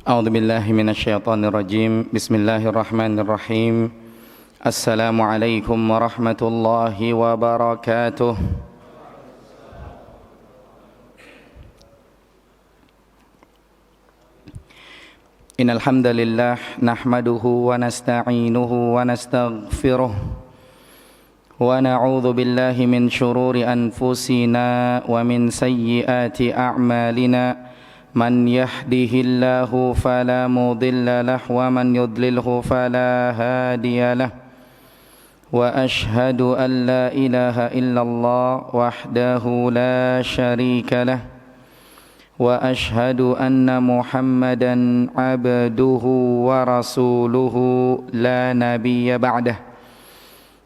أعوذ بالله من الشيطان الرجيم بسم الله الرحمن الرحيم السلام عليكم ورحمة الله وبركاته إن الحمد لله نحمده ونستعينه ونستغفره ونعوذ بالله من شرور أنفسنا ومن سيئات أعمالنا من يهده الله فلا مضل له ومن يضلله فلا هادي له وأشهد أن لا إله إلا الله وحده لا شريك له وأشهد أن محمدا عبده ورسوله لا نبي بعده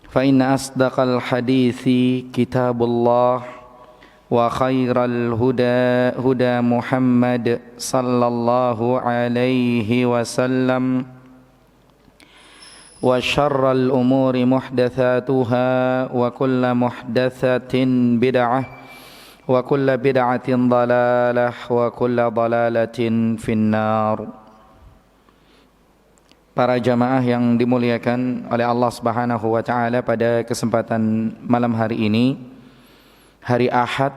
فإن أصدق الحديث كتاب الله وخير الهدى هدى محمد صلى الله عليه وسلم وشر الأمور محدثاتها وكل محدثة بدعة وكل بدعة ضلالة وكل ضلالة في النار. Para jamaah yang dimuliakan oleh Allah Subhanahu wa taala, pada kesempatan malam hari ini, hari Ahad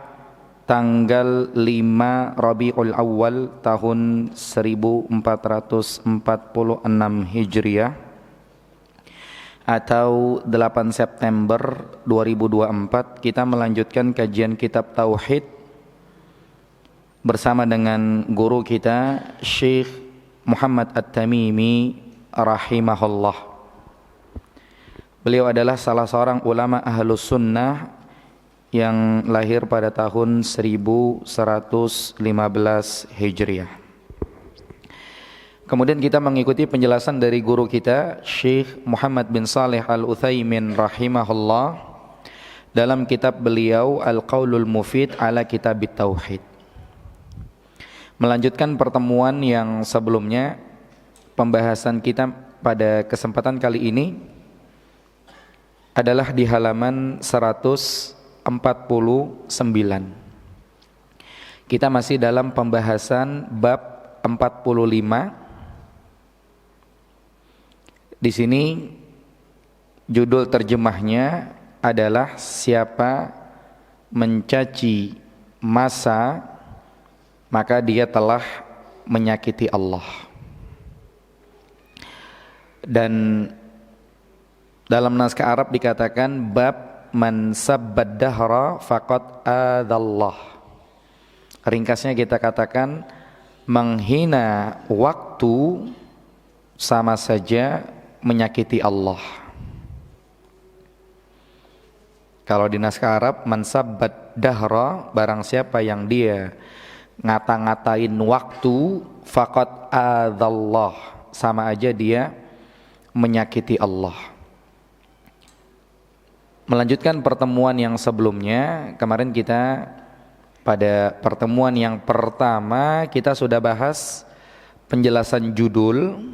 tanggal 5 Rabiul Awal tahun 1446 Hijriah atau 8 September 2024, kita melanjutkan kajian kitab Tauhid bersama dengan guru kita Syekh Muhammad At-Tamimi rahimahullah. Beliau adalah salah seorang ulama Ahlus Sunnah yang lahir pada tahun 1115 Hijriah. Kemudian kita mengikuti penjelasan dari guru kita Syekh Muhammad bin Shalih Al-Utsaimin rahimahullah dalam kitab beliau Al-Qaulul Mufid ala Kitabit Tauhid. Melanjutkan pertemuan yang sebelumnya, pembahasan kita pada kesempatan kali ini adalah di halaman 149. Kita masih dalam pembahasan bab 45. Di sini judul terjemahnya adalah siapa mencaci masa maka dia telah menyakiti Allah. Dan dalam naskah Arab dikatakan bab man sabbad dahra faqad adallah. Ringkasnya kita katakan menghina waktu sama saja menyakiti Allah. Kalau di naskah Arab man sabbad dahra, barang siapa yang dia ngata-ngatain waktu, faqad adallah, sama aja dia menyakiti Allah. Melanjutkan pertemuan yang sebelumnya, kemarin kita pada pertemuan yang pertama kita sudah bahas penjelasan judul.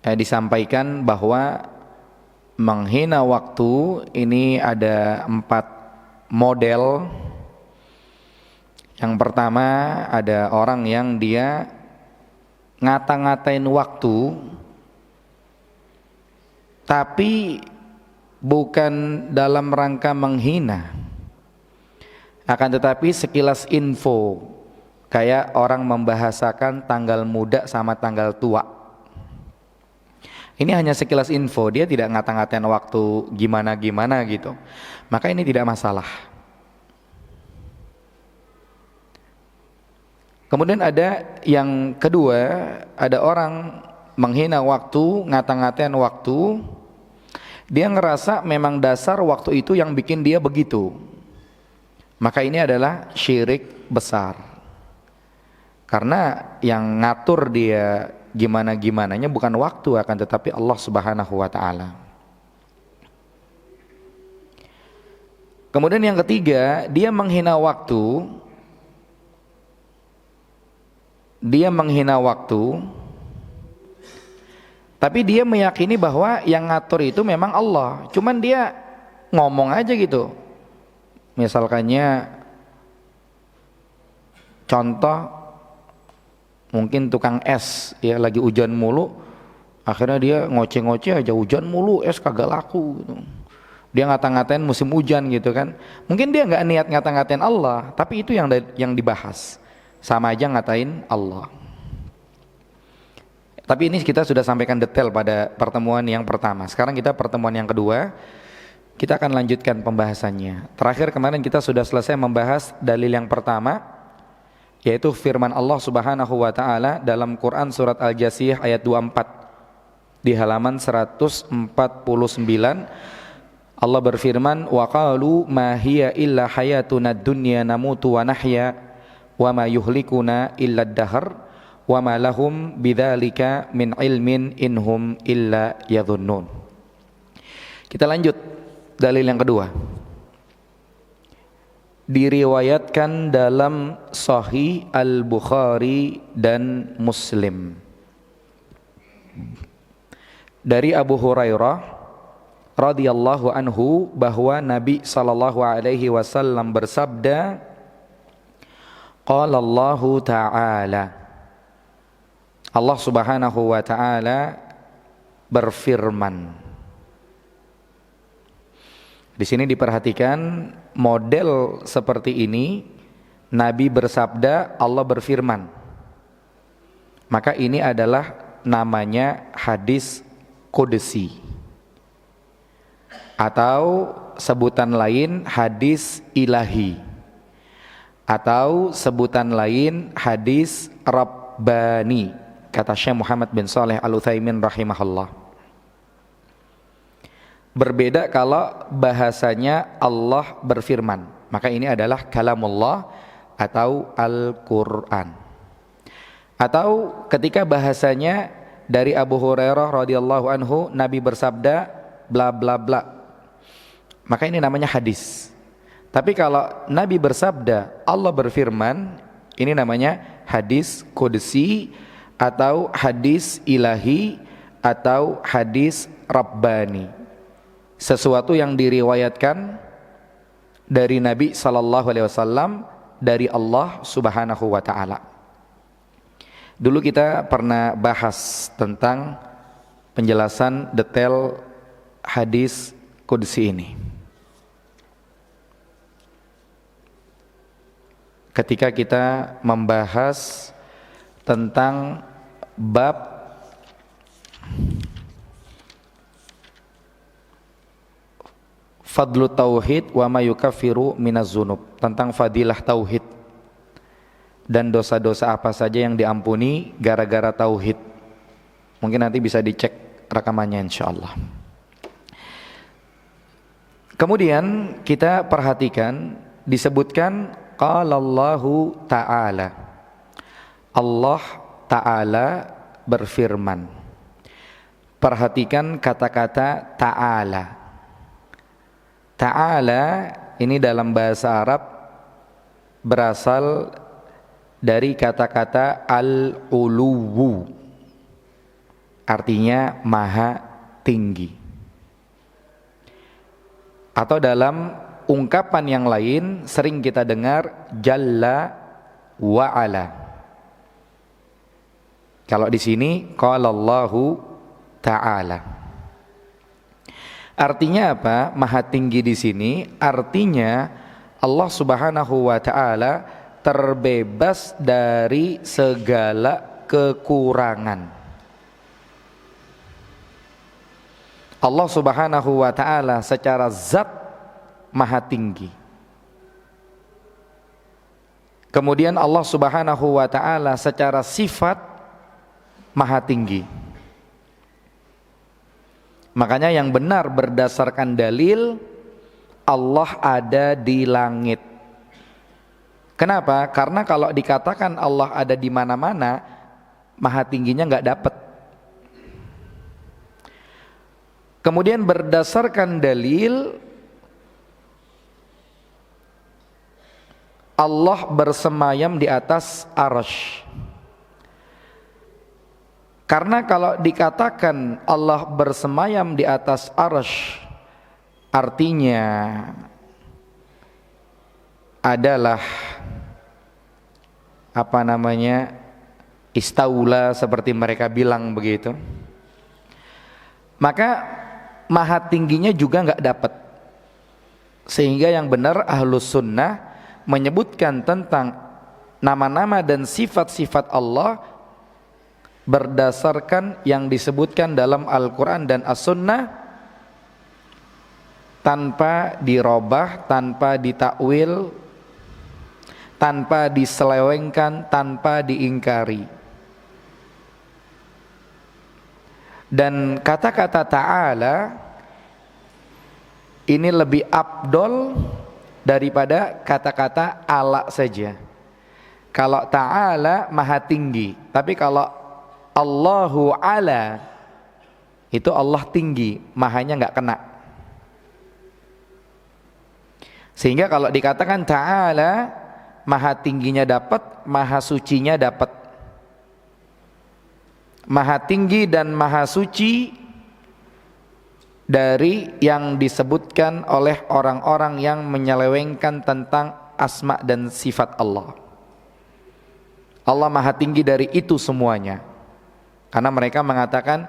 Disampaikan bahwa menghina waktu ini ada 4 model. Yang pertama, ada orang yang dia ngata-ngatain waktu tapi bukan dalam rangka menghina, akan tetapi sekilas info, kayak orang membahasakan tanggal muda sama tanggal tua. Ini hanya sekilas info, dia tidak ngata-ngatain waktu gimana-gimana gitu, maka ini tidak masalah. Kemudian ada yang kedua, ada orang menghina waktu, ngata-ngatain waktu, dia ngerasa memang dasar waktu itu yang bikin dia begitu, maka ini adalah syirik besar. Karena yang ngatur dia gimana-gimananya bukan waktu, akan tetapi Allah Subhanahu wa ta'ala. Kemudian yang ketiga, dia menghina waktu, tapi dia meyakini bahwa yang ngatur itu memang Allah, cuman dia ngomong aja gitu. Misalkannya Contoh, mungkin tukang es ya, lagi hujan mulu, akhirnya dia ngoceh-ngoceh aja, hujan mulu es kagak laku gitu. Dia ngata-ngatain musim hujan gitu kan. Mungkin dia nggak niat ngata-ngatain Allah, tapi itu yang dibahas. Sama aja ngatain Allah. Tapi ini kita sudah sampaikan detail pada pertemuan yang pertama. Sekarang kita pertemuan yang kedua, kita akan lanjutkan pembahasannya. Terakhir kemarin kita sudah selesai membahas dalil yang pertama, yaitu firman Allah Subhanahu wa taala dalam Quran surat Al-Jasiyah ayat 24 di halaman 149. Allah berfirman, wa qalu ma hiya illa hayatuna dunya namutu wa nahya wa ma yuhlikuna illa ad-dahr wa ma lahum bidzalika min ilmin inhum illa yadhunnun. Kita lanjut dalil yang kedua. Diriwayatkan dalam Sahih Al-Bukhari dan Muslim dari Abu Hurairah radhiyallahu anhu bahwa Nabi sallallahu alaihi wasallam bersabda, qala Allahu ta'ala, Allah Subhanahu wa taala berfirman. Di sini diperhatikan model seperti ini, Nabi bersabda, Allah berfirman. Maka ini adalah namanya hadis qudsi, atau sebutan lain hadis ilahi, atau sebutan lain hadis rabbani, kata Syekh Muhammad bin Shalih Al-Utsaimin rahimahullah. Berbeda kalau bahasanya Allah berfirman, maka ini adalah kalamullah atau Al-Quran. Atau ketika bahasanya dari Abu Hurairah radhiyallahu anhu, Nabi bersabda bla bla bla, maka ini namanya hadis. Tapi kalau Nabi bersabda, Allah berfirman, ini namanya hadis qudsi atau hadis ilahi atau hadis rabbani. Sesuatu yang diriwayatkan dari Nabi sallallahu alaihi wasallam dari Allah Subhanahu wa taala. Dulu kita pernah bahas tentang penjelasan detail hadis qudsi ini. Ketika kita membahas tentang bab fadlu tauhid wa ma yukaffiru minaz zunub, tentang fadilah tauhid dan dosa-dosa apa saja yang diampuni gara-gara tauhid. Mungkin nanti bisa dicek rekamannya insyaallah. Kemudian kita perhatikan disebutkan qala Allahu ta'ala, Allah ta'ala berfirman. Perhatikan kata-kata ta'ala. Ta'ala ini dalam bahasa Arab berasal dari kata-kata al-uluwu, artinya maha tinggi. Atau dalam ungkapan yang lain sering kita dengar jalla wa'ala. Kalau di sini qala Allahu ta'ala. Artinya apa? Maha tinggi di sini artinya Allah Subhanahu wa taala terbebas dari segala kekurangan. Allah Subhanahu wa taala secara zat maha tinggi. Kemudian Allah Subhanahu wa taala secara sifat maha tinggi. Makanya yang benar berdasarkan dalil, Allah ada di langit. Kenapa? Karena kalau dikatakan Allah ada di mana-mana, maha tingginya nggak dapat. Kemudian berdasarkan dalil, Allah bersemayam di atas arsy. Karena kalau dikatakan Allah bersemayam di atas arsy, artinya adalah istaula seperti mereka bilang begitu, maka maha tingginya juga nggak dapat. Sehingga yang benar Ahlus Sunnah menyebutkan tentang nama-nama dan sifat-sifat Allah berdasarkan yang disebutkan dalam Al-Quran dan As-Sunnah, tanpa dirobah, tanpa ditakwil, tanpa diselewengkan, tanpa diingkari. Dan kata-kata ta'ala ini lebih afdol daripada kata-kata ala saja. Kalau ta'ala maha tinggi, tapi kalau Allahu ala, itu Allah tinggi, mahanya nggak kena. Sehingga kalau dikatakan ta'ala, maha tingginya dapat, maha sucinya dapat. Maha tinggi dan maha suci dari yang disebutkan oleh orang-orang yang menyelewengkan tentang asma dan sifat Allah. Allah maha tinggi dari itu semuanya. Karena mereka mengatakan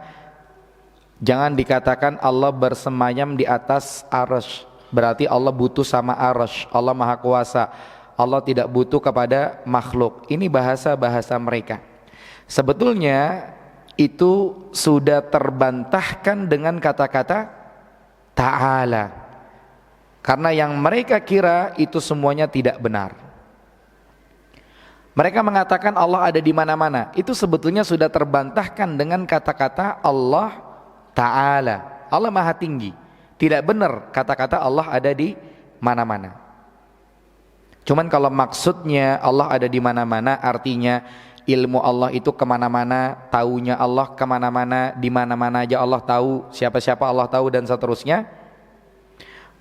jangan dikatakan Allah bersemayam di atas arasy, berarti Allah butuh sama arasy. Allah maha kuasa, Allah tidak butuh kepada makhluk. Ini bahasa-bahasa mereka. Sebetulnya itu sudah terbantahkan dengan kata-kata ta'ala, karena yang mereka kira itu semuanya tidak benar. Mereka mengatakan Allah ada di mana-mana, itu sebetulnya sudah terbantahkan dengan kata-kata Allah ta'ala, Allah maha tinggi. Tidak benar kata-kata Allah ada di mana-mana. Cuman kalau maksudnya Allah ada di mana-mana, artinya ilmu Allah itu kemana-mana, taunya Allah kemana-mana, di mana-mana aja Allah tahu, siapa-siapa Allah tahu, dan seterusnya.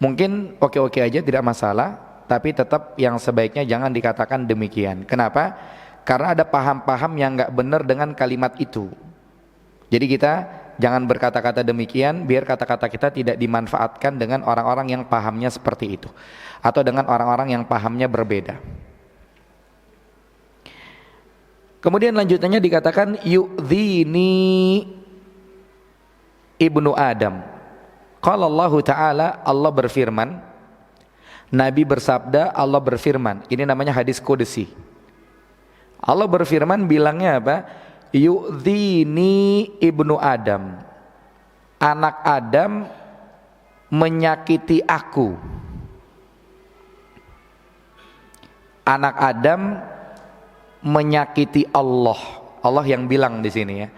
Mungkin oke-oke aja, tidak masalah, tapi tetap yang sebaiknya jangan dikatakan demikian. Kenapa? Karena ada paham-paham yang nggak benar dengan kalimat itu. Jadi kita jangan berkata-kata demikian, biar kata-kata kita tidak dimanfaatkan dengan orang-orang yang pahamnya seperti itu, atau dengan orang-orang yang pahamnya berbeda. Kemudian lanjutannya dikatakan yu'dhini ibnu Adam. Qala Allah Ta'ala, Allah berfirman, Nabi bersabda, Allah berfirman. Ini namanya hadis qudsi. Allah berfirman, bilangnya apa? Yu'dhini ibnu Adam. Anak Adam menyakiti aku. Anak Adam menyakiti Allah. Allah yang bilang di sini ya.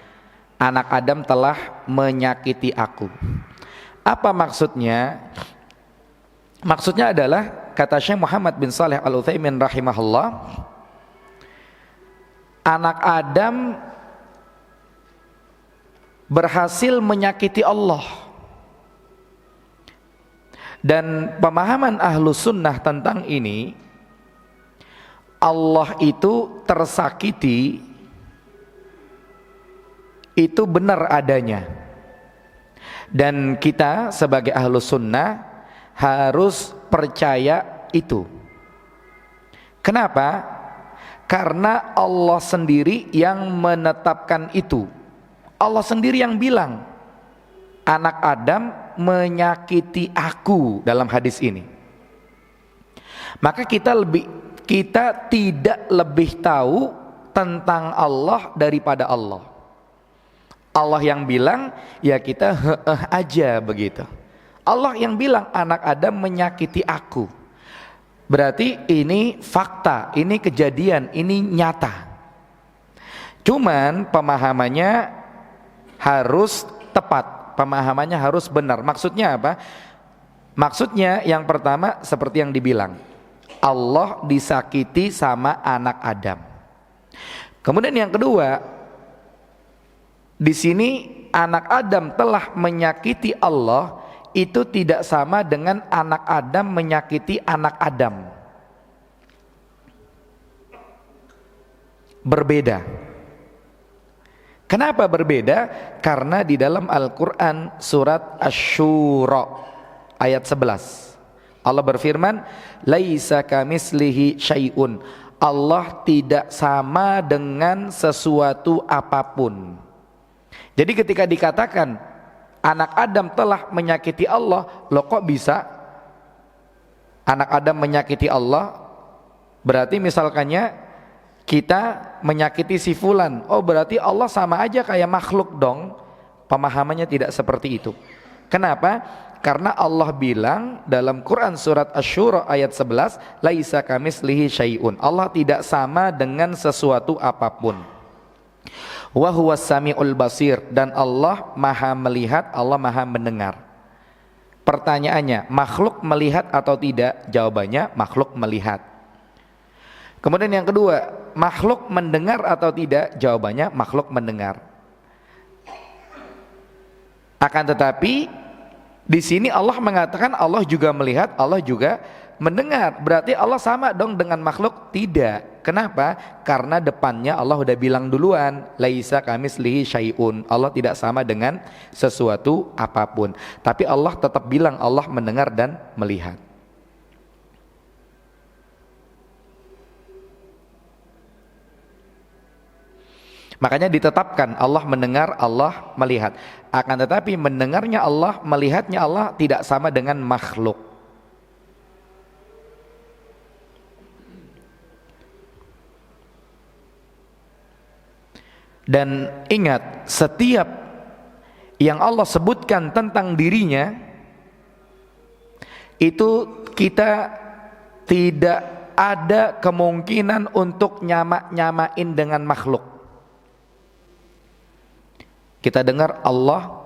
Anak Adam telah menyakiti aku. Apa maksudnya? Maksudnya adalah kata Syekh Muhammad bin Shalih Al-Utsaimin rahimahullah, anak Adam berhasil menyakiti Allah. Dan pemahaman Ahlus Sunnah tentang ini, Allah itu tersakiti itu benar adanya, dan kita sebagai Ahlus Sunnah harus percaya itu. Kenapa? Karena Allah sendiri yang menetapkan itu. Allah sendiri yang bilang anak Adam menyakiti aku dalam hadis ini. Maka kita tidak lebih tahu tentang Allah daripada Allah. Allah yang bilang, ya kita aja begitu. Allah yang bilang anak Adam menyakiti aku, berarti ini fakta, ini kejadian, ini nyata. Cuman pemahamannya harus tepat, pemahamannya harus benar. Maksudnya apa? Maksudnya yang pertama seperti yang dibilang, Allah disakiti sama anak Adam. Kemudian yang kedua, di sini anak Adam telah menyakiti Allah, itu tidak sama dengan anak Adam menyakiti anak Adam. Berbeda. Kenapa berbeda? Karena di dalam Al-Quran surat Asy-Syura ayat 11 Allah berfirman, laisa kamislihi syai'un. Allah tidak sama dengan sesuatu apapun. Jadi ketika dikatakan anak Adam telah menyakiti Allah, loh kok bisa anak Adam menyakiti Allah? Berarti misalkannya kita menyakiti si fulan, oh berarti Allah sama aja kayak makhluk dong. Pemahamannya tidak seperti itu. Kenapa? Karena Allah bilang dalam Quran surat Asy-Syura ayat 11, laisa kamitslihi syai'un. Allah tidak sama dengan sesuatu apapun. Wa huwas samiul basir, dan Allah Maha melihat, Allah Maha mendengar. Pertanyaannya, makhluk melihat atau tidak? Jawabannya makhluk melihat. Kemudian yang kedua, makhluk mendengar atau tidak? Jawabannya makhluk mendengar. Akan tetapi di sini Allah mengatakan Allah juga melihat, Allah juga mendengar. Berarti Allah sama dong dengan makhluk? Tidak. Kenapa? Karena depannya Allah udah bilang duluan, laisa kamitslihi syai'un. Allah tidak sama dengan sesuatu apapun. Tapi Allah tetap bilang Allah mendengar dan melihat. Makanya ditetapkan Allah mendengar, Allah melihat. Akan tetapi mendengarnya Allah, melihatnya Allah tidak sama dengan makhluk. Dan ingat, setiap yang Allah sebutkan tentang dirinya itu kita tidak ada kemungkinan untuk nyamain dengan makhluk. Kita dengar Allah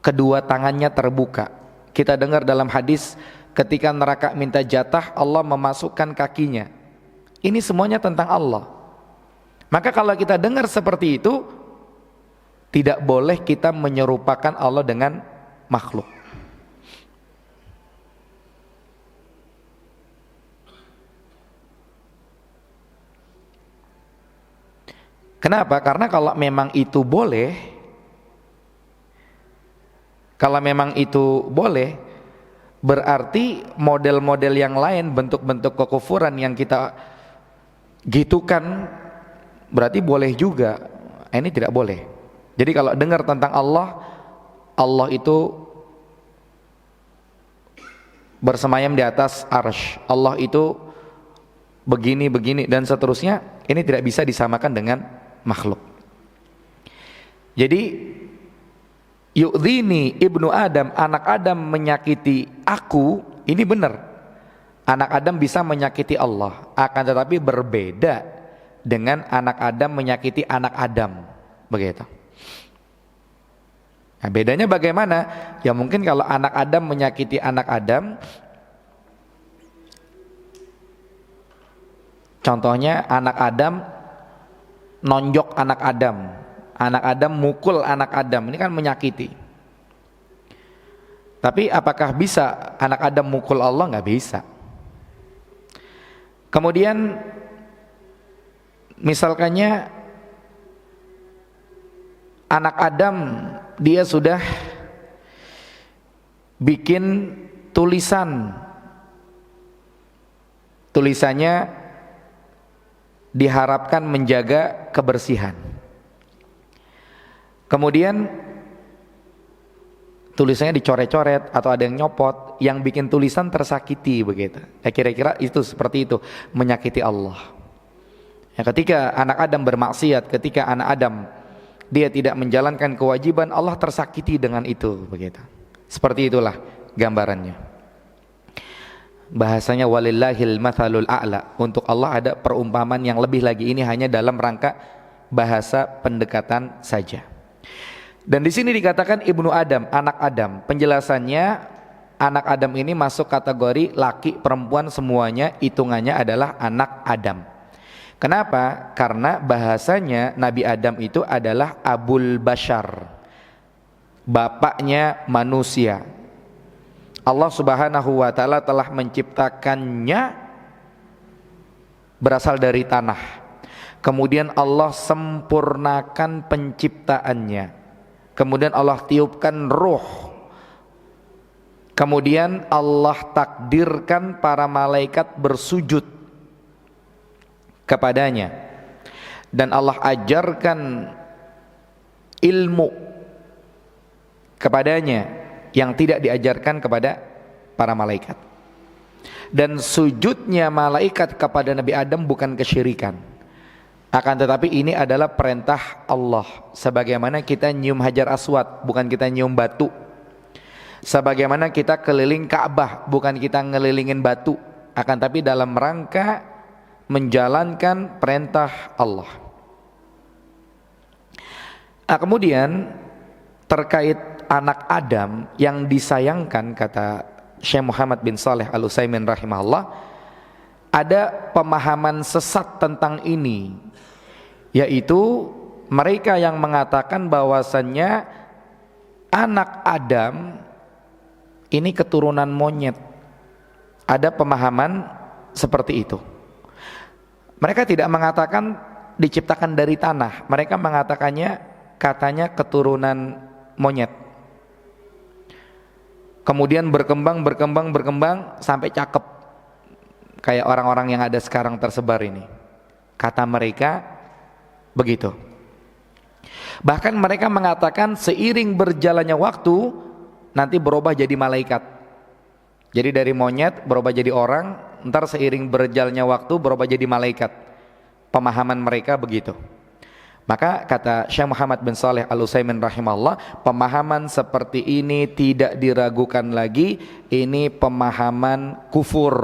kedua tangannya terbuka. Kita dengar dalam hadis ketika neraka minta jatah, Allah memasukkan kakinya. Ini semuanya tentang Allah. Maka kalau kita dengar seperti itu, tidak boleh kita menyerupakan Allah dengan makhluk. Kenapa? Karena kalau memang itu boleh, berarti model-model yang lain, bentuk-bentuk kekufuran yang kita gitukan, berarti boleh juga. Ini tidak boleh. Jadi kalau dengar tentang Allah, Allah itu bersemayam di atas arsy, Allah itu begini dan seterusnya, ini tidak bisa disamakan dengan makhluk. Jadi yu'dhini ibnu Adam, anak Adam menyakiti aku, ini benar. Anak Adam bisa menyakiti Allah, akan tetapi berbeda dengan anak Adam menyakiti anak Adam, begitu. Nah, bedanya bagaimana? Ya mungkin kalau anak Adam menyakiti anak Adam, contohnya anak Adam nonjok anak Adam mukul anak Adam, ini kan menyakiti. Tapi apakah bisa anak Adam mukul Allah? Nggak bisa. Kemudian misalkannya anak Adam dia sudah bikin tulisannya diharapkan menjaga kebersihan. Kemudian tulisannya dicoret-coret atau ada yang nyopot, yang bikin tulisan tersakiti, begitu. Kira-kira itu seperti itu, menyakiti Allah. Ya, ketika anak Adam bermaksiat, ketika anak Adam dia tidak menjalankan kewajiban, Allah tersakiti dengan itu, begitu. Seperti itulah gambarannya. Bahasanya walillahil mathalul a'la. Untuk Allah ada perumpamaan yang lebih lagi. Ini hanya dalam rangka bahasa pendekatan saja. Dan di sini dikatakan ibnu Adam, anak Adam. Penjelasannya, anak Adam ini masuk kategori laki perempuan semuanya, hitungannya adalah anak Adam. Kenapa? Karena bahasanya Nabi Adam itu adalah Abul Bashar, bapaknya manusia. Allah Subhanahu wa ta'ala telah menciptakannya berasal dari tanah. Kemudian Allah sempurnakan penciptaannya. Kemudian Allah tiupkan ruh. Kemudian Allah takdirkan para malaikat bersujud kepadanya, dan Allah ajarkan ilmu kepadanya yang tidak diajarkan kepada para malaikat. Dan sujudnya malaikat kepada Nabi Adam bukan kesyirikan, akan tetapi ini adalah perintah Allah. Sebagaimana kita nyium Hajar Aswad, bukan kita nyium batu. Sebagaimana kita keliling Ka'bah, bukan kita ngelilingin batu, akan tapi dalam rangka menjalankan perintah Allah. Nah, kemudian terkait anak Adam yang disayangkan, kata Syekh Muhammad bin Shalih Al-Utsaimin rahimahullah, ada pemahaman sesat tentang ini, yaitu mereka yang mengatakan bahwasannya anak Adam ini keturunan monyet. Ada pemahaman seperti itu. Mereka tidak mengatakan diciptakan dari tanah, mereka mengatakannya katanya keturunan monyet. Kemudian berkembang sampai cakep kayak orang-orang yang ada sekarang tersebar ini. Kata mereka begitu. Bahkan mereka mengatakan seiring berjalannya waktu nanti berubah jadi malaikat. Jadi dari monyet berubah jadi orang, ntar seiring berjalannya waktu berubah jadi malaikat. Pemahaman mereka begitu. Maka kata Syekh Muhammad bin Shalih Al-Utsaimin rahimahullah, pemahaman seperti ini tidak diragukan lagi, ini pemahaman kufur,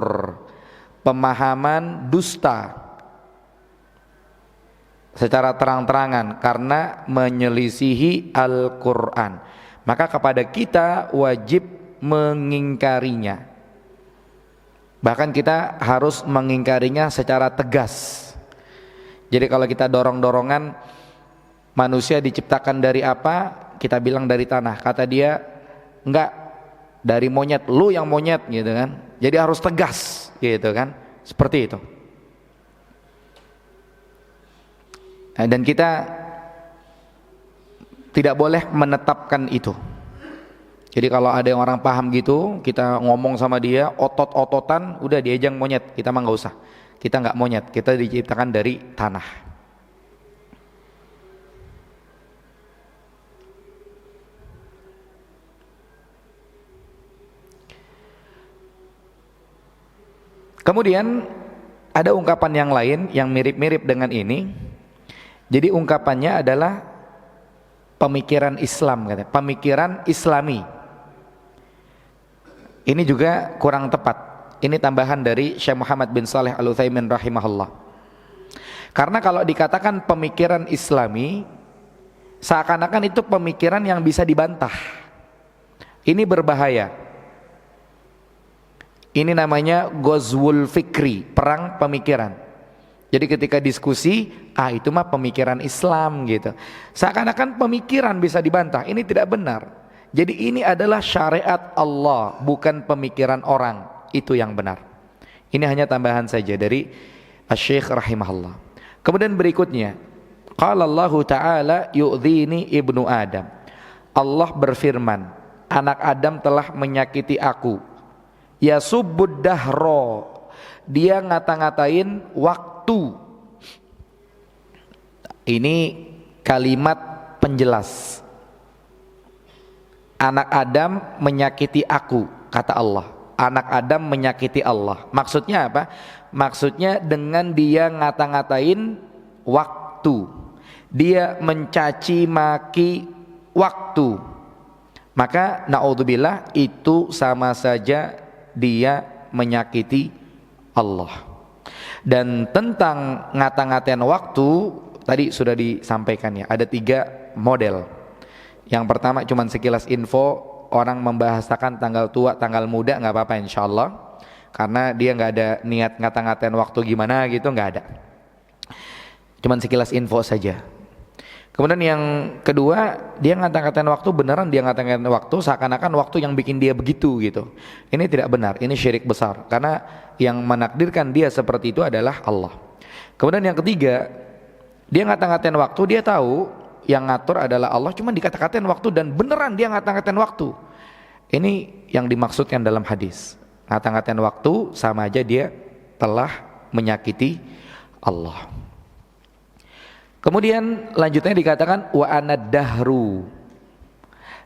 pemahaman dusta secara terang-terangan karena menyelisihi Al-Quran. Maka kepada kita wajib mengingkarinya. Bahkan kita harus mengingkarinya secara tegas. Jadi kalau kita dorong-dorongan manusia diciptakan dari apa, kita bilang dari tanah. Kata dia, enggak, dari monyet, lu yang monyet gitu kan. Jadi harus tegas gitu kan, seperti itu. Nah, dan kita tidak boleh menetapkan itu. Jadi kalau ada yang orang paham gitu, kita ngomong sama dia otot-ototan, udah diajang monyet, kita mah nggak usah. Kita nggak monyet, kita diciptakan dari tanah. Kemudian ada ungkapan yang lain yang mirip-mirip dengan ini. Jadi ungkapannya adalah pemikiran Islam, katanya, pemikiran Islami. Ini juga kurang tepat. Ini tambahan dari Syekh Muhammad bin Shalih Al-Utsaimin rahimahullah. Karena kalau dikatakan pemikiran Islami, seakan-akan itu pemikiran yang bisa dibantah. Ini berbahaya. Ini namanya ghazwul fikri, perang pemikiran. Jadi ketika diskusi, itu mah pemikiran Islam gitu. Seakan-akan pemikiran bisa dibantah. Ini tidak benar. Jadi ini adalah syariat Allah, bukan pemikiran orang. Itu yang benar. Ini hanya tambahan saja dari Asy-Syaikh rahimahullah. Kemudian berikutnya, qala Allah Ta'ala yu'dhini ibnu Adam. Allah berfirman, anak Adam telah menyakiti aku. Yasubbud dahro, dia ngata-ngatain waktu. Ini kalimat penjelas. Anak Adam menyakiti aku, kata Allah. Anak Adam menyakiti Allah. Maksudnya apa? Maksudnya dengan dia ngata-ngatain waktu, dia mencaci maki waktu, maka naudzubillah itu sama saja dia menyakiti Allah. Dan tentang ngata-ngatain waktu tadi sudah disampaikan ya, ada 3 model. Yang pertama cuman sekilas info, orang membahasakan tanggal tua, tanggal muda, nggak apa-apa insyaallah, karena dia nggak ada niat ngata-ngatain waktu gimana gitu, nggak ada. Cuman sekilas info saja. Kemudian yang kedua, dia ngata-ngatain waktu beneran, dia ngata-ngatain waktu seakan-akan waktu yang bikin dia begitu gitu. Ini tidak benar, ini syirik besar, karena yang menakdirkan dia seperti itu adalah Allah. Kemudian yang ketiga, dia ngata-ngatain waktu, dia tahu yang ngatur adalah Allah, cuma dikata-katain waktu dan beneran dia ngata-ngatain waktu. Ini yang dimaksudkan dalam hadis. Ngata-ngatain waktu sama aja dia telah menyakiti Allah. Kemudian lanjutnya dikatakan wa anad dahru,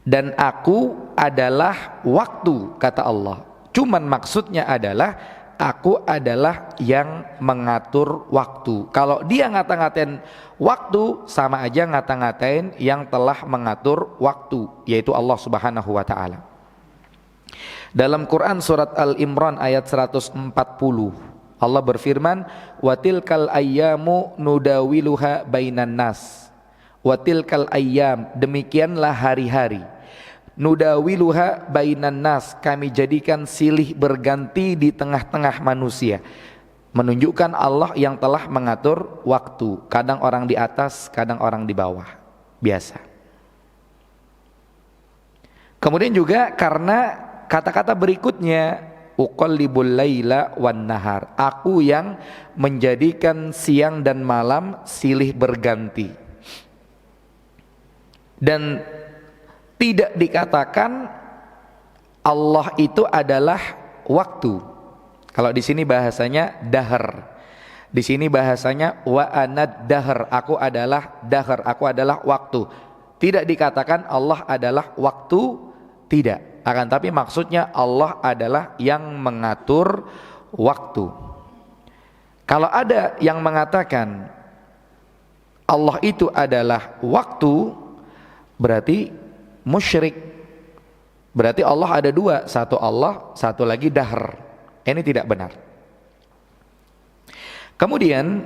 dan aku adalah waktu, kata Allah. Cuman maksudnya adalah aku adalah yang mengatur waktu. Kalau dia ngata-ngatain waktu, sama aja ngata-ngatain yang telah mengatur waktu, yaitu Allah Subhanahu wa taala. Dalam Quran surat Al-Imran ayat 140, Allah berfirman, "Watilkal ayyamu nudawiluha bainan nas." Watilkal ayyam, demikianlah hari-hari. Nudawiluha bainan nas, kami jadikan silih berganti di tengah-tengah manusia. Menunjukkan Allah yang telah mengatur waktu. Kadang orang di atas, kadang orang di bawah. Biasa. Kemudian juga karena kata-kata berikutnya, uqallibul laila wan nahar, aku yang menjadikan siang dan malam silih berganti. Dan tidak dikatakan Allah itu adalah waktu. Kalau di sini bahasanya dahar. Di sini bahasanya wa anad dahar, aku adalah dahar, aku adalah waktu. Tidak dikatakan Allah adalah waktu, tidak. Akan tapi maksudnya Allah adalah yang mengatur waktu. Kalau ada yang mengatakan Allah itu adalah waktu, berarti musyrik. Berarti Allah ada dua, satu Allah, satu lagi dahar. Ini tidak benar. Kemudian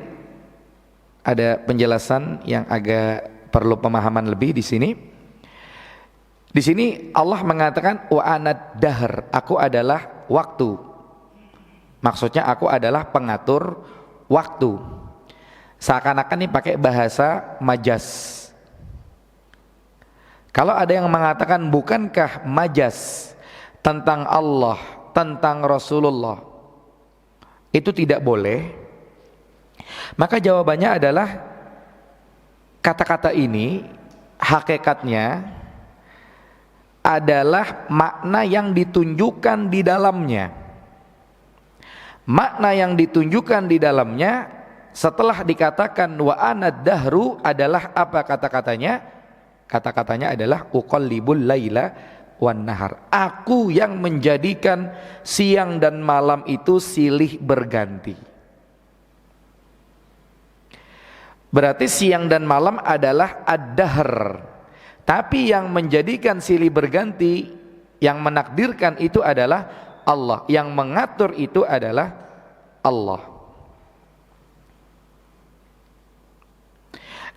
ada penjelasan yang agak perlu pemahaman lebih di sini. Di sini Allah mengatakan wa anad dahar, aku adalah waktu. Maksudnya aku adalah pengatur waktu. Seakan-akan ini pakai bahasa majas. Kalau ada yang mengatakan bukankah majas tentang Allah, tentang Rasulullah itu tidak boleh, maka jawabannya adalah kata-kata ini hakikatnya adalah makna yang ditunjukkan di dalamnya. Makna yang ditunjukkan di dalamnya setelah dikatakan wa anad dahru adalah apa kata-katanya? Kata-katanya adalah uqallibul laila wan nahar, aku yang menjadikan siang dan malam itu silih berganti. Berarti siang dan malam adalah ad-dahr, tapi yang menjadikan silih berganti, yang menakdirkan itu adalah Allah, yang mengatur itu adalah Allah.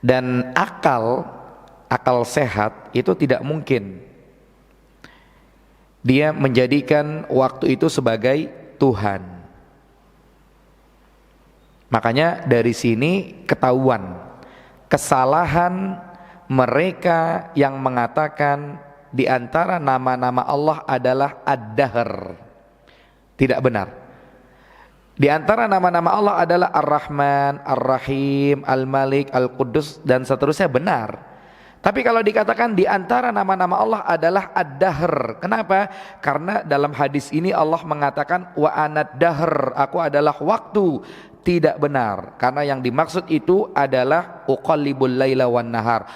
Dan akal sehat itu tidak mungkin dia menjadikan waktu itu sebagai Tuhan. Makanya dari sini ketahuan kesalahan mereka yang mengatakan di antara nama-nama Allah adalah Ad-Dahr. Tidak benar. Di antara nama-nama Allah adalah Ar-Rahman, Ar-Rahim, Al-Malik, Al-Quddus dan seterusnya, benar. Tapi kalau dikatakan di antara nama-nama Allah adalah Ad-Dahr. Kenapa? Karena dalam hadis ini Allah mengatakan wa anad dahr, aku adalah waktu. Tidak benar. Karena yang dimaksud itu adalah uqallibul laila wan nahar.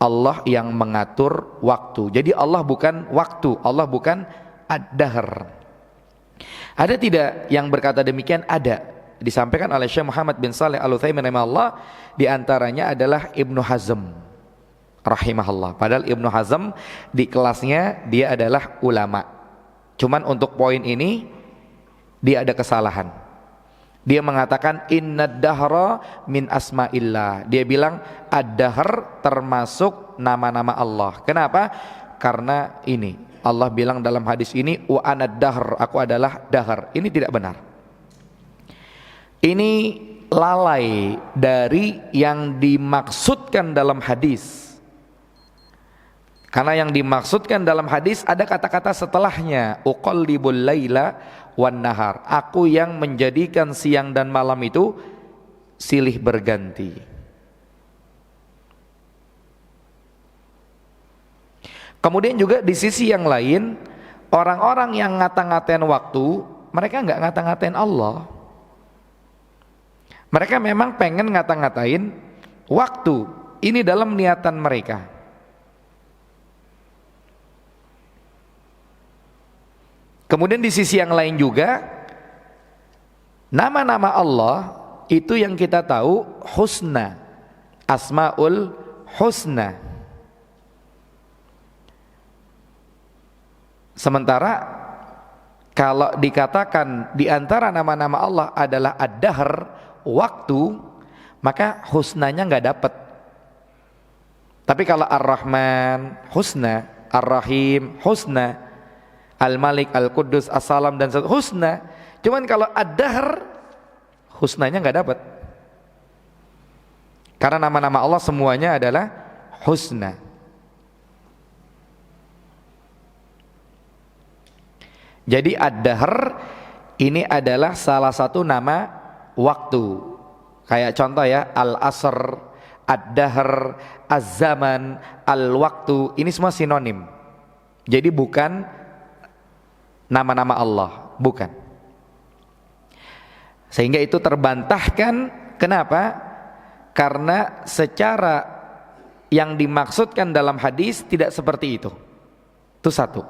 Allah yang mengatur waktu. Jadi Allah bukan waktu, Allah bukan Ad-Dahr. Ada tidak yang berkata demikian? Ada. Disampaikan oleh Syekh Muhammad bin Shalih Al-Utsaimin rahimahullah, di antaranya adalah Ibnu Hazm rahimahullah. Padahal Ibnu Hazm di kelasnya dia adalah ulama. Cuman untuk poin ini dia ada kesalahan. Dia mengatakan innad dahra min asma'illah. Dia bilang ad-dahr termasuk nama-nama Allah. Kenapa? Karena ini Allah bilang dalam hadis ini wa anad dahr, aku adalah dahr. Ini tidak benar. Ini lalai dari yang dimaksudkan dalam hadis. Karena yang dimaksudkan dalam hadis ada kata-kata setelahnya, uqallibul laila wan nahar, aku yang menjadikan siang dan malam itu silih berganti. Kemudian juga di sisi yang lain, orang-orang yang ngata-ngatain waktu, mereka nggak ngata-ngatain Allah. Mereka memang pengen ngata-ngatain waktu. Ini dalam niatan mereka. Kemudian di sisi yang lain juga, nama-nama Allah itu yang kita tahu husna, asmaul husna. Sementara kalau dikatakan di antara nama-nama Allah adalah ad-dahr, waktu, maka husnanya nggak dapat. Tapi kalau Ar-Rahman husna, Ar-Rahim husna, Al-Malik, Al-Quddus, As-Salam dan husna. Cuman kalau ad-dahr husnanya nggak dapat. Karena nama-nama Allah semuanya adalah husna. Jadi ad-dahr ini adalah salah satu nama waktu. Kayak contoh ya, al-asr, ad-dahr, az-zaman, al-waktu, ini semua sinonim. Jadi bukan nama-nama Allah, bukan. Sehingga itu terbantahkan. Kenapa? Karena secara yang dimaksudkan dalam hadis tidak seperti itu. Itu satu.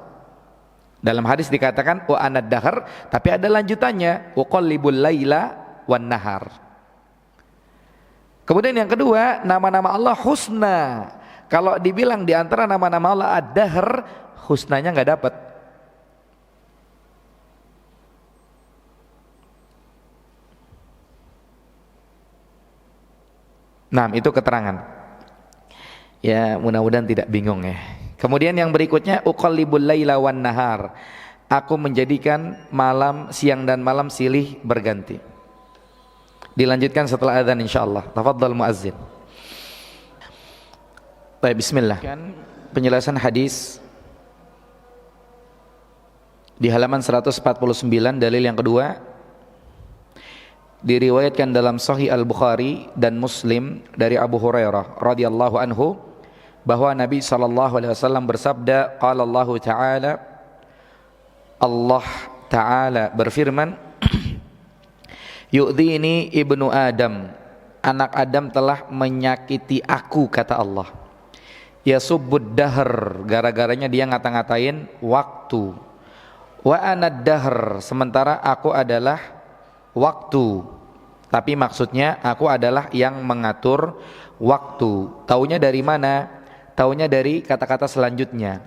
Dalam hadis dikatakan wa anad dahr, tapi ada lanjutannya uqallibul laila wan nahar. Kemudian yang kedua, nama-nama Allah husna. Kalau dibilang di antara nama-nama Allah ad-dahr, husnanya nggak dapat. Nah, itu keterangan. Ya, mudah-mudahan tidak bingung ya. Kemudian yang berikutnya uqallibul laila wan nahar. Aku menjadikan malam, siang dan malam silih berganti. Dilanjutkan setelah adzan insyaallah. Tafadhal muazzin. Baik, bismillah. Penjelasan hadis di halaman 149, dalil yang kedua. Diriwayatkan dalam Sahih Al-Bukhari dan Muslim dari Abu Hurairah radhiyallahu anhu bahwa Nabi SAW bersabda, qala Allah Ta'ala, Allah Ta'ala berfirman, yu'dhini ibnu Adam, anak Adam telah menyakiti aku, kata Allah. Yasubbud dahr, gara-garanya dia ngata-ngatain waktu. Wa anad dahr, sementara aku adalah waktu. Tapi maksudnya aku adalah yang mengatur waktu. Taunya dari mana? Taunya dari kata-kata selanjutnya,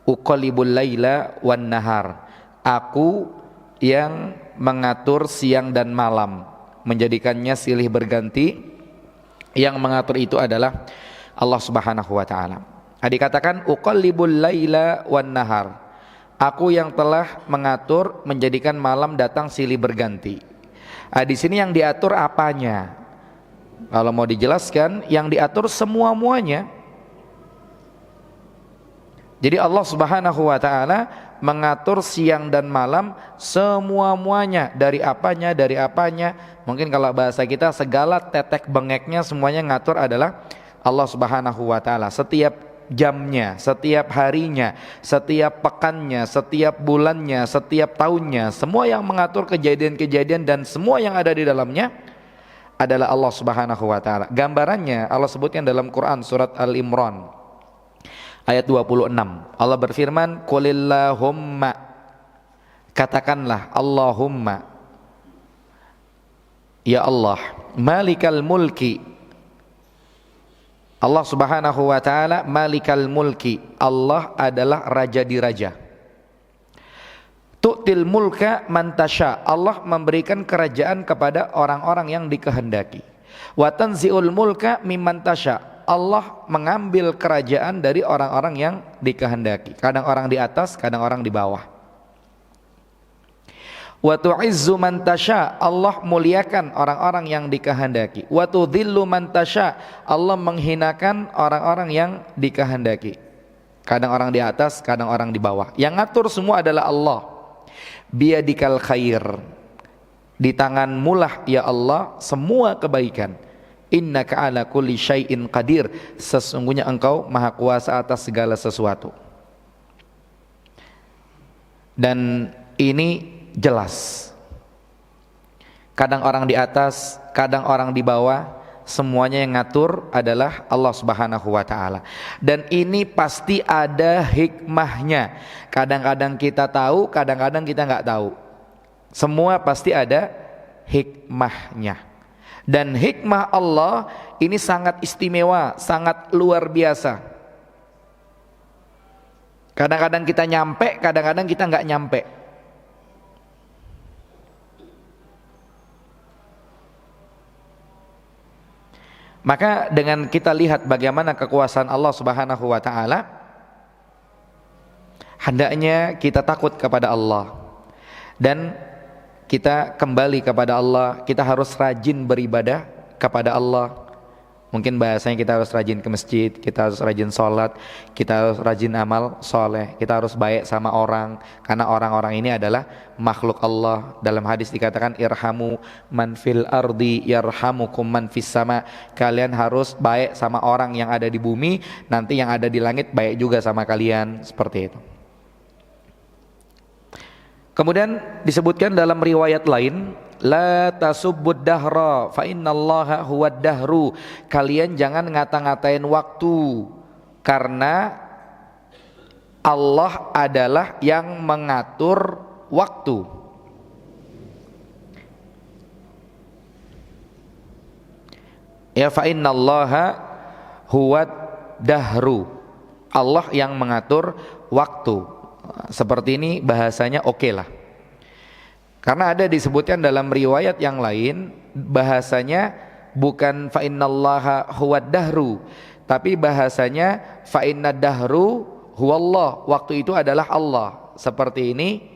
uqallibul laila wan nahar. Aku yang mengatur siang dan malam, menjadikannya silih berganti. Yang mengatur itu adalah Allah Subhanahu wa taala. Dikatakan uqallibul laila wan nahar. Aku yang telah mengatur, menjadikan malam datang silih berganti. Di sini yang diatur apanya? Kalau mau dijelaskan, yang diatur semua-muanya. Jadi Allah Subhanahu wa taala mengatur siang dan malam semua-muanya. Dari apanya. Mungkin kalau bahasa kita, segala tetek bengeknya semuanya ngatur adalah Allah Subhanahu wa taala. Setiap jamnya, setiap harinya, setiap pekannya, setiap bulannya, setiap tahunnya, semua yang mengatur kejadian-kejadian dan semua yang ada di dalamnya adalah Allah Subhanahu wa taala. Gambarannya Allah sebutkan dalam Quran surat Al-Imran ayat 26. Allah berfirman, qulillahumma, katakanlah Allahumma, ya Allah, malikal mulki, Allah Subhanahu wa taala malikal mulki, Allah adalah raja di raja. Tu'til mulka man tasha, Allah memberikan kerajaan kepada orang-orang yang dikehendaki. Wa tanzi'ul mulka mimman tasha, Allah mengambil kerajaan dari orang-orang yang dikehendaki. Kadang orang di atas, kadang orang di bawah. Wa tu'izzu man tasha, Allah muliakan orang-orang yang dikehendaki. Wa tudhillu man tasha, Allah menghinakan orang-orang yang dikehendaki. Kadang orang di atas, kadang orang di bawah. Yang ngatur semua adalah Allah. Biyadikal khair, di tanganmu lah ya Allah semua kebaikan. Innaka ala kulli syai'in qadir, sesungguhnya engkau maha kuasa atas segala sesuatu. Dan ini jelas. Kadang orang di atas, kadang orang di bawah, semuanya yang ngatur adalah Allah Subhanahu wa taala. Dan ini pasti ada hikmahnya. Kadang-kadang kita tahu, kadang-kadang kita nggak tahu. Semua pasti ada hikmahnya. Dan hikmah Allah ini sangat istimewa, sangat luar biasa. Kadang-kadang kita nyampe, kadang-kadang kita nggak nyampe. Maka dengan kita lihat bagaimana kekuasaan Allah Subhanahu wa taala, hendaknya kita takut kepada Allah dan kita kembali kepada Allah. Kita harus rajin beribadah kepada Allah. Mungkin bahasanya kita harus rajin ke masjid, kita harus rajin sholat, kita harus rajin amal soleh, kita harus baik sama orang, karena orang-orang ini adalah makhluk Allah. Dalam hadis dikatakan irhamu man fil ardi yarhamukum man fis sama. Kalian harus baik sama orang yang ada di bumi, nanti yang ada di langit baik juga sama kalian, seperti itu. Kemudian disebutkan dalam riwayat lain, la tasubbud dahra fa innallaha huwad dahru. Kalian jangan ngata-ngatain waktu, karena Allah adalah yang mengatur waktu. Ya, fa innallaha huwad dahru. Allah yang mengatur waktu. Seperti ini bahasanya oke lah. Karena ada disebutkan dalam riwayat yang lain, bahasanya bukan fa innallaha huwad dahru, tapi bahasanya fa innad dahru huwallah. Waktu itu adalah Allah. Seperti ini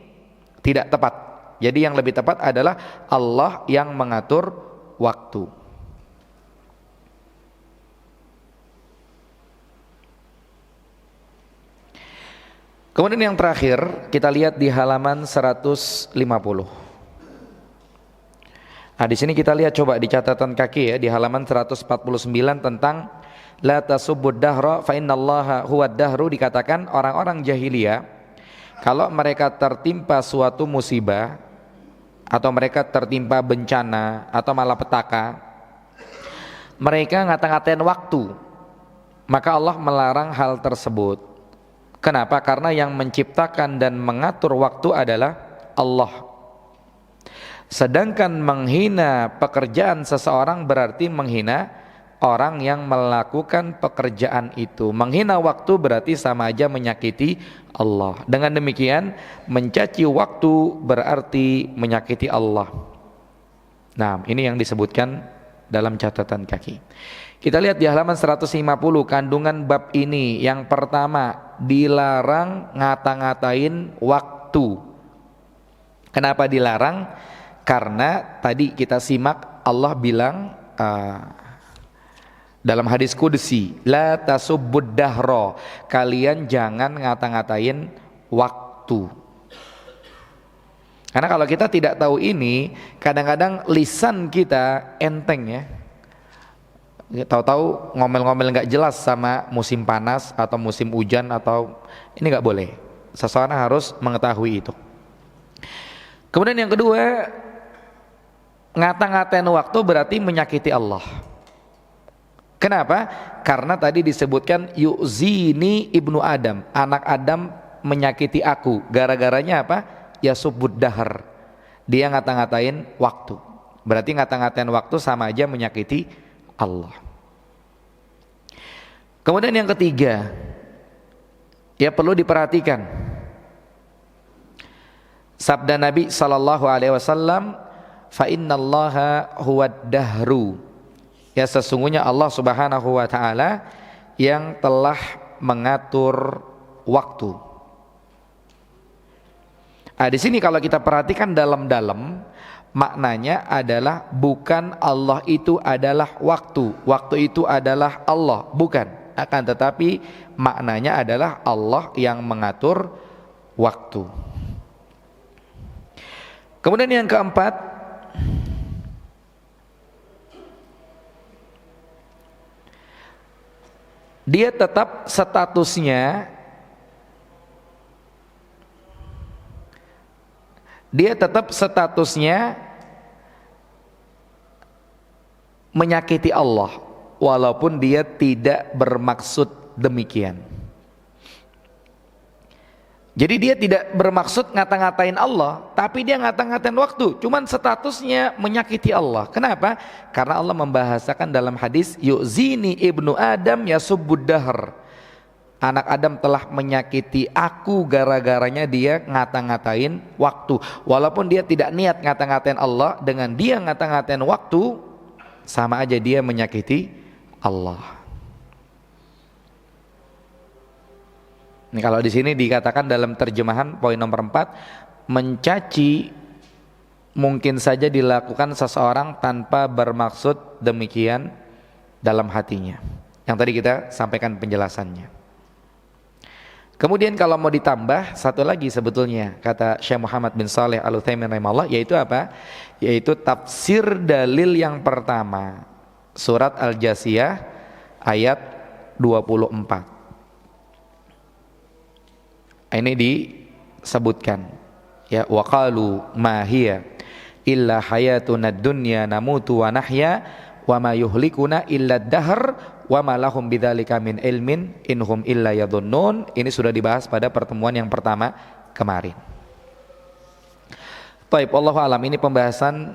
tidak tepat. Jadi yang lebih tepat adalah Allah yang mengatur waktu. Kemudian yang terakhir kita lihat di halaman 150. Nah, di sini kita lihat coba di catatan kaki ya, di halaman 149 tentang la tasubbud dahra fa innallaha huwad dahru. Dikatakan orang-orang jahiliyah kalau mereka tertimpa suatu musibah atau mereka tertimpa bencana atau malapetaka, mereka ngata-ngatain waktu. Maka Allah melarang hal tersebut. Kenapa? Karena yang menciptakan dan mengatur waktu adalah Allah. Sedangkan menghina pekerjaan seseorang berarti menghina orang yang melakukan pekerjaan itu. Menghina waktu berarti sama aja menyakiti Allah. Dengan demikian mencaci waktu berarti menyakiti Allah. Nah, ini yang disebutkan dalam catatan kaki. Kita lihat di halaman 150 kandungan bab ini. Yang pertama, dilarang ngata-ngatain waktu. Kenapa dilarang? Karena tadi kita simak Allah bilang dalam hadis qudsi, la tasubbud dahra, kalian jangan ngata-ngatain waktu. Karena kalau kita tidak tahu ini, kadang-kadang lisan kita enteng ya. Tahu-tahu ngomel-ngomel nggak jelas sama musim panas atau musim hujan, atau ini nggak boleh. Seseorang harus mengetahui itu. Kemudian yang kedua, ngata-ngatain waktu berarti menyakiti Allah. Kenapa? Karena tadi disebutkan yu'zini ibnu Adam, anak Adam menyakiti aku. Gara-garanya apa? Ya subbud dahar, dia ngata-ngatain waktu. Berarti ngata-ngatain waktu sama aja menyakiti Allah. Kemudian yang ketiga, ya perlu diperhatikan sabda Nabi sallallahu alaihi wasallam, fa innallaha huwad dahru. Ya, sesungguhnya Allah Subhanahu wa taala yang telah mengatur waktu. Nah, di sini kalau kita perhatikan dalam-dalam, maknanya adalah bukan Allah itu adalah waktu, waktu itu adalah Allah, bukan. Akan tetapi maknanya adalah Allah yang mengatur waktu. Kemudian yang keempat, dia tetap statusnya menyakiti Allah walaupun dia tidak bermaksud demikian. Jadi dia tidak bermaksud ngata-ngatain Allah, tapi dia ngata-ngatain waktu, cuman statusnya menyakiti Allah. Kenapa? Karena Allah membahasakan dalam hadis, yu'zini ibnu Adam yasubbud dahr. Anak Adam telah menyakiti aku gara-garanya dia ngata-ngatain waktu. Walaupun dia tidak niat ngata-ngatain Allah, dengan dia ngata-ngatain waktu, sama aja dia menyakiti Allah. Ini kalau di sini dikatakan dalam terjemahan poin nomor 4, mencaci mungkin saja dilakukan seseorang tanpa bermaksud demikian dalam hatinya. Yang tadi kita sampaikan penjelasannya. Kemudian kalau mau ditambah satu lagi sebetulnya kata Syekh Muhammad bin Shalih Al-Utsaimin rahimahullah, yaitu apa? Yaitu tafsir dalil yang pertama, surat Al-Jasiyah ayat 24. Ini disebutkan ya, waqalu ma hiya illa hayatuna dunya namutu wa nahya wa ma yuhlikuna illa dahr wa ma lahum bidzalika min ilmin inhum illa yadhunnun. Ini sudah dibahas pada pertemuan yang pertama kemarin. Baik, wallahu alam, ini pembahasan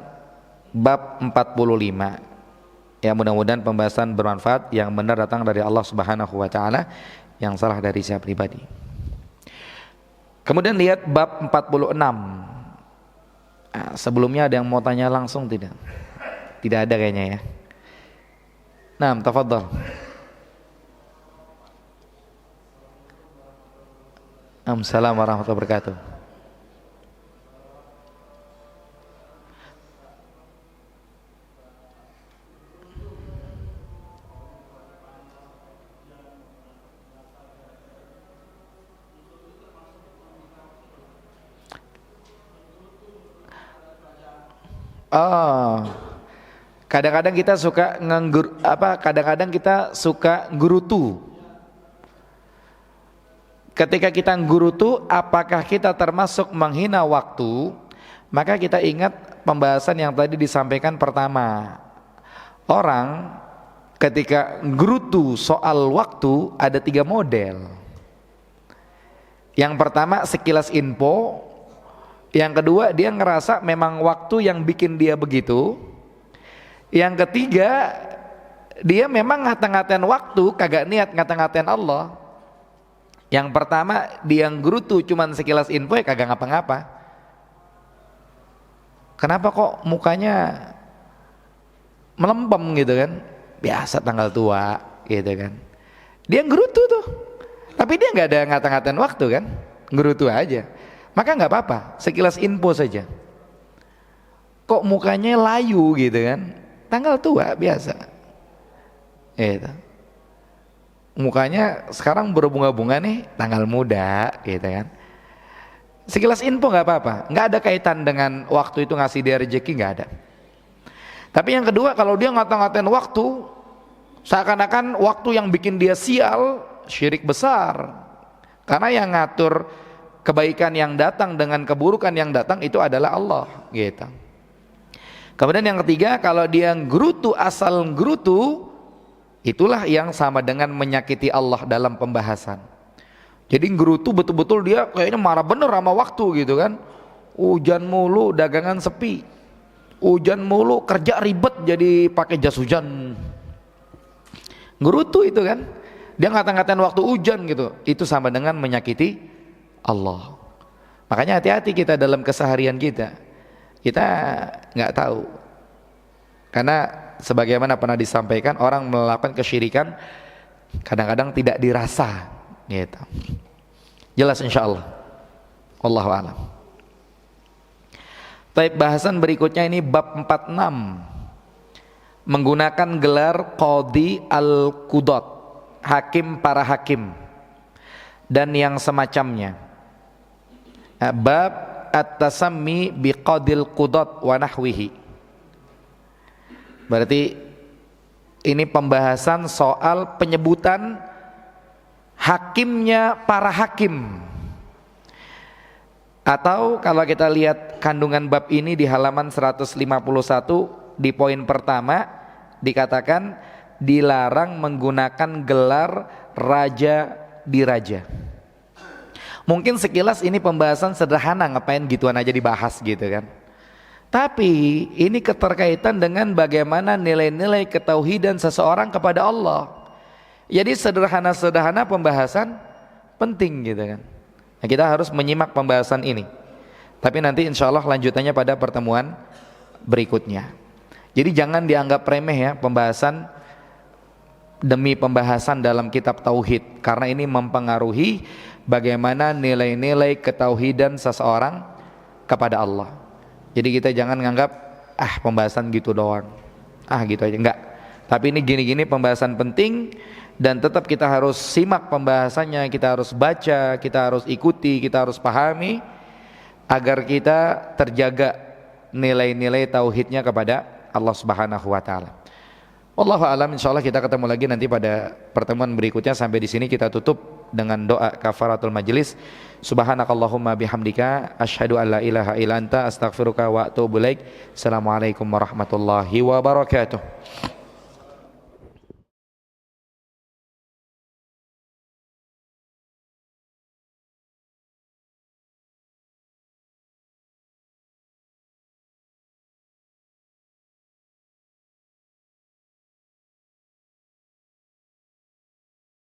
bab 45. Ya, mudah-mudahan pembahasan bermanfaat, yang benar datang dari Allah Subhanahu wa taala, yang salah dari saya pribadi. Kemudian lihat bab 46. Nah, sebelumnya ada yang mau tanya langsung tidak? Tidak ada kayaknya ya. Nah, tafadhal. Assalamualaikum warahmatullahi wabarakatuh. Oh, kadang-kadang kita suka kadang-kadang kita suka gerutu. Ketika kita gerutu, apakah kita termasuk menghina waktu? Maka kita ingat pembahasan yang tadi disampaikan pertama. Orang ketika gerutu soal waktu ada 3 model. Yang pertama sekilas info. Yang kedua, dia ngerasa memang waktu yang bikin dia begitu. Yang ketiga, dia memang ngata-ngatain waktu, kagak niat ngata-ngatain Allah. Yang pertama, dia gerutu cuman sekilas info, ya kagak ngapa-ngapa. Kenapa kok mukanya melempem gitu kan? Biasa tanggal tua gitu kan. Dia gerutu tuh, tapi dia nggak ada ngata-ngatain waktu kan, gerutu aja. Maka nggak apa-apa, sekilas info saja. Kok mukanya layu gitu kan? Tanggal tua biasa. Gitu. Mukanya sekarang berbunga-bunga nih, tanggal muda gitu kan. Sekilas info nggak apa-apa, nggak ada kaitan dengan waktu itu ngasih dia rezeki, nggak ada. Tapi yang kedua, kalau dia ngata-ngatain waktu, seakan-akan waktu yang bikin dia sial, syirik besar. Karena yang ngatur kebaikan yang datang dengan keburukan yang datang itu adalah Allah gitu. Kemudian yang ketiga, kalau dia gerutu asal gerutu, itulah yang sama dengan menyakiti Allah dalam pembahasan. Jadi gerutu betul-betul dia kayaknya marah bener sama waktu gitu kan. Hujan mulu, dagangan sepi. Hujan mulu, kerja ribet jadi pakai jas hujan. Gerutu itu kan. Dia ngata-ngatain waktu hujan gitu. Itu sama dengan menyakiti Allah. Makanya hati-hati kita dalam keseharian kita. Kita nggak tahu. Karena sebagaimana pernah disampaikan, orang melakukan kesyirikan kadang-kadang tidak dirasa gitu. Jelas insyaallah. Wallahu a'lam. Baik, bahasan berikutnya ini bab 46. Menggunakan gelar qadhi al-qudat, hakim para hakim dan yang semacamnya. Bab at-tasammi biqadil qudat wa nahwihi. Berarti ini pembahasan soal penyebutan hakimnya para hakim. Atau kalau kita lihat kandungan bab ini di halaman 151 di poin pertama, dikatakan dilarang menggunakan gelar raja di raja. Mungkin sekilas ini pembahasan sederhana, ngapain gituan aja dibahas gitu kan. Tapi ini keterkaitan dengan bagaimana nilai-nilai ketauhidan seseorang kepada Allah. Jadi sederhana-sederhana pembahasan penting gitu kan. Nah, kita harus menyimak pembahasan ini. Tapi nanti insya Allah lanjutannya pada pertemuan berikutnya. Jadi jangan dianggap remeh ya pembahasan demi pembahasan dalam kitab tauhid, karena ini mempengaruhi bagaimana nilai-nilai ketauhidan seseorang kepada Allah. Jadi kita jangan nganggap pembahasan gitu doang, gitu aja, enggak. Tapi ini gini-gini pembahasan penting, dan tetap kita harus simak pembahasannya, kita harus baca, kita harus ikuti, kita harus pahami, agar kita terjaga nilai-nilai tauhidnya kepada Allah Subhanahu wa taala. Wallahu a'lam. Insyaallah kita ketemu lagi nanti pada pertemuan berikutnya. Sampai di sini kita tutup dengan doa kafaratul majlis. Subhanakallahumma bihamdika asyhadu an la ilaha illa anta astaghfiruka wa atubu ilaik. Assalamualaikum warahmatullahi wabarakatuh.